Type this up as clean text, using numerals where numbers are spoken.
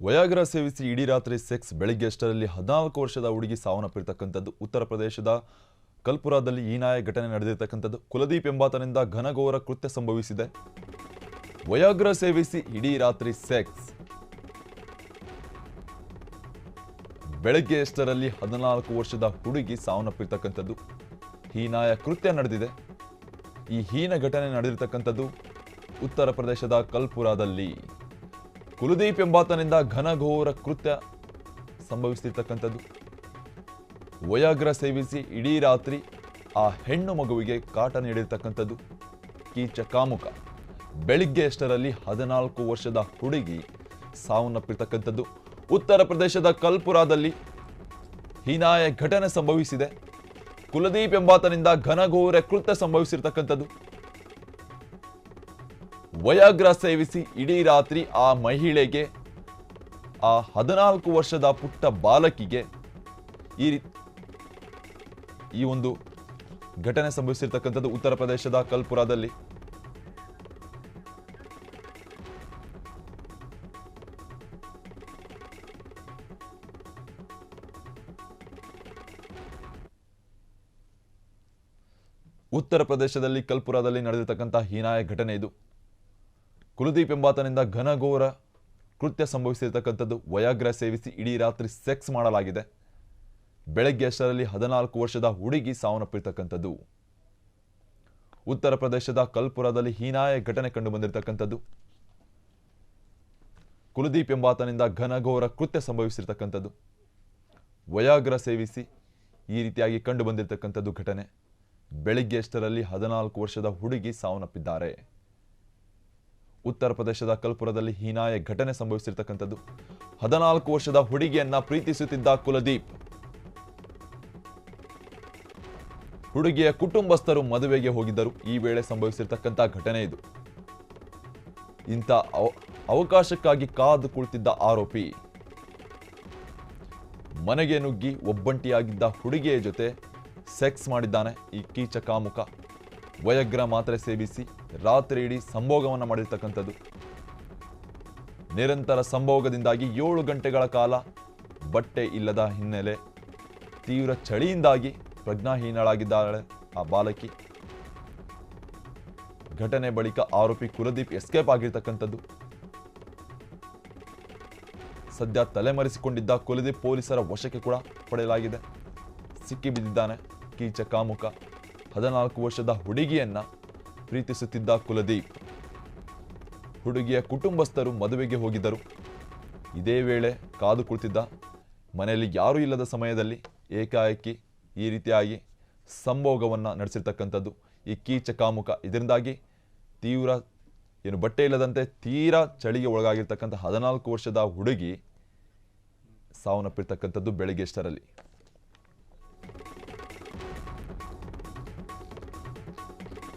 ವಯಾಗ್ರ ಸೇವಿಸಿ ಇಡೀ ರಾತ್ರಿ ಸೆಕ್ಸ್ ಬೆಳಗ್ಗೆ ಅಷ್ಟರಲ್ಲಿ 14 ವರ್ಷದ ಹುಡುಗಿ ಸಾವನ್ನಪ್ಪಿರತಕ್ಕಂಥದ್ದು ಉತ್ತರ ಪ್ರದೇಶದ ಕಲ್ಪುರಾದಲ್ಲಿ ಹೀನಾಯ ಘಟನೆ ನಡೆದಿರತಕ್ಕಂಥದ್ದು. ಕುಲದೀಪ್ ಎಂಬಾತನಿಂದ ಘನಘೋರ ಕೃತ್ಯ ಸಂಭವಿಸಿದೆ. ವಯಾಗ್ರ ಸೇವಿಸಿ ಇಡೀ ರಾತ್ರಿ ಸೆಕ್ಸ್ ಬೆಳಗ್ಗೆ ಅಷ್ಟರಲ್ಲಿ 14 ವರ್ಷದ ಹುಡುಗಿ ಸಾವನ್ನಪ್ಪಿರತಕ್ಕಂಥದ್ದು ಹೀನಾಯ ಕೃತ್ಯ ನಡೆದಿದೆ. ಈ ಹೀನ ಘಟನೆ ನಡೆದಿರತಕ್ಕಂಥದ್ದು ಉತ್ತರ ಪ್ರದೇಶದ ಕಲ್ಪುರಾದಲ್ಲಿ. ಕುಲದೀಪ್ ಎಂಬಾತನಿಂದ ಘನಘೋರ ಕೃತ್ಯ ಸಂಭವಿಸಿರ್ತಕ್ಕಂಥದ್ದು. ವಯಾಗ್ರ ಸೇವಿಸಿ ಇಡೀ ರಾತ್ರಿ ಆ ಹೆಣ್ಣು ಮಗುವಿಗೆ ಕಾಟ ನೀಡಿರ್ತಕ್ಕಂಥದ್ದು ಕೀಚ ಕಾಮುಕ. ಬೆಳಿಗ್ಗೆ ಅಷ್ಟರಲ್ಲಿ 14 ವರ್ಷದ ಹುಡುಗಿ ಸಾವನ್ನಪ್ಪಿರ್ತಕ್ಕಂಥದ್ದು ಉತ್ತರ ಪ್ರದೇಶದ ಕಲ್ಪುರಾದಲ್ಲಿ ಹೀನಾಯ ಘಟನೆ ಸಂಭವಿಸಿದೆ. ಕುಲದೀಪ್ ಎಂಬಾತನಿಂದ ಘನಘೋರ ಕೃತ್ಯ ಸಂಭವಿಸಿರ್ತಕ್ಕಂಥದ್ದು. ವಯಾಗ್ರ ಸೇವಿಸಿ ಇಡೀ ರಾತ್ರಿ ಆ ಮಹಿಳೆಗೆ, ಆ 14 ವರ್ಷದ ಪುಟ್ಟ ಬಾಲಕಿಗೆ ಈ ಒಂದು ಘಟನೆ ಸಂಭವಿಸಿರ್ತಕ್ಕಂಥದ್ದು ಉತ್ತರ ಪ್ರದೇಶದ ಕಲ್ಪುರಾದಲ್ಲಿ. ಉತ್ತರ ಪ್ರದೇಶದಲ್ಲಿ ಕಲ್ಪುರಾದಲ್ಲಿ ನಡೆದಿರತಕ್ಕಂತಹ ಹೀನಾಯ ಘಟನೆ ಇದು. ಕುಲದೀಪ್ ಎಂಬಾತನಿಂದ ಘನಘೋರ ಕೃತ್ಯ ಸಂಭವಿಸಿರ್ತಕ್ಕಂಥದ್ದು. ವಯಾಗ್ರ ಸೇವಿಸಿ ಇಡೀ ರಾತ್ರಿ ಸೆಕ್ಸ್ ಮಾಡಲಾಗಿದೆ. ಬೆಳಗ್ಗೆ ಅಷ್ಟರಲ್ಲಿ 14 ವರ್ಷದ ಹುಡುಗಿ ಸಾವನ್ನಪ್ಪಿರ್ತಕ್ಕಂಥದ್ದು. ಉತ್ತರ ಪ್ರದೇಶದ ಕಲ್ಪುರಾದಲ್ಲಿ ಹೀನಾಯ ಘಟನೆ ಕಂಡು ಬಂದಿರತಕ್ಕಂಥದ್ದು. ಕುಲದೀಪ್ ಎಂಬಾತನಿಂದ ಘನಘೋರ ಕೃತ್ಯ ಸಂಭವಿಸಿರ್ತಕ್ಕಂಥದ್ದು. ವಯಾಗ್ರ ಸೇವಿಸಿ ಈ ರೀತಿಯಾಗಿ ಕಂಡು ಬಂದಿರತಕ್ಕಂಥದ್ದು ಘಟನೆ. ಬೆಳಿಗ್ಗೆ ಅಷ್ಟರಲ್ಲಿ 14 ವರ್ಷದ ಹುಡುಗಿ ಸಾವನ್ನಪ್ಪಿದ್ದಾರೆ. ಉತ್ತರ ಪ್ರದೇಶದ ಕಲ್ಪುರದಲ್ಲಿ ಹೀನಾಯ ಘಟನೆ ಸಂಭವಿಸಿರ್ತಕ್ಕಂಥದ್ದು. 14 ವರ್ಷದ ಹುಡುಗಿಯನ್ನ ಪ್ರೀತಿಸುತ್ತಿದ್ದ ಕುಲದೀಪ್. ಹುಡುಗಿಯ ಕುಟುಂಬಸ್ಥರು ಮದುವೆಗೆ ಹೋಗಿದ್ದರು. ಈ ವೇಳೆ ಸಂಭವಿಸಿರ್ತಕ್ಕಂಥ ಘಟನೆ ಇದು. ಇಂಥ ಅವಕಾಶಕ್ಕಾಗಿ ಕಾದು ಕುಳಿತಿದ್ದ ಆರೋಪಿ ಮನೆಗೆ ನುಗ್ಗಿ ಒಬ್ಬಂಟಿಯಾಗಿದ್ದ ಹುಡುಗಿಯ ಜೊತೆ ಸೆಕ್ಸ್ ಮಾಡಿದ್ದಾನೆ ಈ ಕೀಚ ಕಾಮುಕ. ವಯಾಗ್ರ ಮಾತ್ರೆ ಸೇವಿಸಿ ರಾತ್ರಿ ಇಡೀ ಸಂಭೋಗವನ್ನು ಮಾಡಿರ್ತಕ್ಕಂಥದ್ದು. ನಿರಂತರ ಸಂಭೋಗದಿಂದಾಗಿ 7 ಗಂಟೆಗಳ ಕಾಲ ಬಟ್ಟೆ ಇಲ್ಲದ ಹಿನ್ನೆಲೆ ತೀವ್ರ ಚಳಿಯಿಂದಾಗಿ ಪ್ರಜ್ಞಾಹೀನಳಾಗಿದ್ದಾಳೆ ಆ ಬಾಲಕಿ. ಘಟನೆ ಬಳಿಕ ಆರೋಪಿ ಕುಲದೀಪ್ ಎಸ್ಕೇಪ್ ಆಗಿರ್ತಕ್ಕಂಥದ್ದು. ಸದ್ಯ ತಲೆಮರೆಸಿಕೊಂಡಿದ್ದ ಕುಲದೀಪ್ ಪೊಲೀಸರ ವಶಕ್ಕೆ ಕೂಡ ಪಡೆಯಲಾಗಿದೆ. ಸಿಕ್ಕಿಬಿದ್ದಿದ್ದಾನೆ ಕೀಚ ಕಾಮುಕ. 14 ವರ್ಷದ ಹುಡುಗಿಯನ್ನ ಪ್ರೀತಿಸುತ್ತಿದ್ದ ಕುಲದೀಪ್. ಹುಡುಗಿಯ ಕುಟುಂಬಸ್ಥರು ಮದುವೆಗೆ ಹೋಗಿದ್ದರು. ಇದೇ ವೇಳೆ ಕಾದು ಕುಳಿತಿದ್ದ. ಮನೆಯಲ್ಲಿ ಯಾರೂ ಇಲ್ಲದ ಸಮಯದಲ್ಲಿ ಏಕಾಏಕಿ ಈ ರೀತಿಯಾಗಿ ಸಂಭೋಗವನ್ನು ನಡೆಸಿರ್ತಕ್ಕಂಥದ್ದು ಈ ಕೀಚ ಕಾಮುಕ. ಇದರಿಂದಾಗಿ ತೀವ್ರ ಬಟ್ಟೆ ಇಲ್ಲದಂತೆ ತೀರಾ ಚಳಿಗೆ ಒಳಗಾಗಿರ್ತಕ್ಕಂಥ 14 ವರ್ಷದ ಹುಡುಗಿ ಸಾವನ್ನಪ್ಪಿರ್ತಕ್ಕಂಥದ್ದು ಬೆಳಗ್ಗೆ ಅಷ್ಟರಲ್ಲಿ.